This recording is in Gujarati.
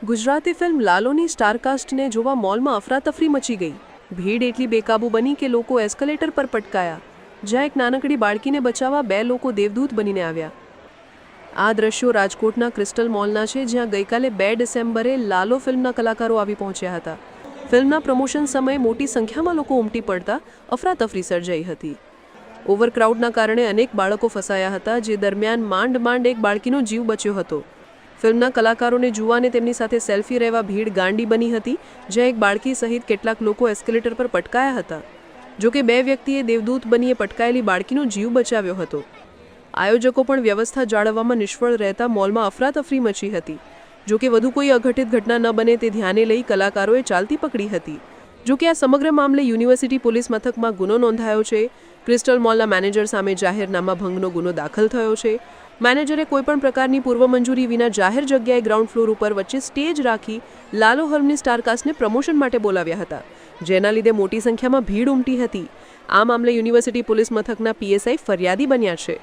ગુજરાતી ફિલ્મ લાલોની સ્ટારકાસ્ટને જોવા મોલમાં અફરાતફરી મચી ગઈ। ભીડ એટલી બેકાબૂ બની કે લોકો એસ્કેલેટર પર પટકાયા। જ્યાં એક નાનકડી બાળકીને બચાવવા બે લોકો દેવદૂત બનીને આવ્યા। આ દ્રશ્યો રાજકોટના ક્રિસ્ટલ મોલના છે, જ્યાં ગઈકાલે 2 ડિસેમ્બરે લાલો ફિલ્મના કલાકારો આવી પહોંચ્યા હતા। ફિલ્મના પ્રમોશન સમયે મોટી સંખ્યામાં લોકો ઉમટી પડતા અફરાતફરી સર્જાઈ હતી। ઓવરક્રાઉડના કારણે અનેક બાળકો ફસાયા હતા, જે દરમિયાન માંડ એક બાળકીનો જીવ બચ્યો હતો। ફિલ્મના કલાકારોને જોવા અને તેમની સાથે સેલ્ફી રહેવા ભીડ ગાંડી બની હતી, જ્યાં એક બાળકી સહિત કેટલાક લોકો એસ્કેલેટર પર પટકાયા હતા। જોકે 2 વ્યક્તિએ દેવદૂત બનીને પટકાયેલી બાળકીનો જીવ બચાવ્યો હતો। આયોજકો પણ વ્યવસ્થા જાળવવામાં નિષ્ફળ રહેતા મોલમાં અફરાતફરી મચી હતી। જોકે વધુ કોઈ અઘટિત ઘટના ન બને તે ધ્યાને લઈ કલાકારોએ ચાલતી પકડી હતી। જોકે આ સમગ્ર મામલે યુનિવર્સિટી પોલીસ મથકમાં ગુનો નોંધાયો છે। ક્રિસ્ટલ મોલના મેનેજર સામે જાહેરનામા ભંગનો ગુનો દાખલ થયો છે। મેનેજરે કોઈપણ પ્રકારની પૂર્વ મંજૂરી વિના જાહેર જગ્યાએ ગ્રાઉન્ડ ફ્લોર ઉપર વચ્ચે સ્ટેજ રાખી લાલો ફિલ્મની સ્ટારકાસ્ટને પ્રમોશન માટે બોલાવ્યા હતા, જેના લીધે મોટી સંખ્યામાં ભીડ ઉમટી હતી। આ મામલે યુનિવર્સિટી પોલીસ મથકના પીએસઆઈ ફરિયાદી બન્યા છે।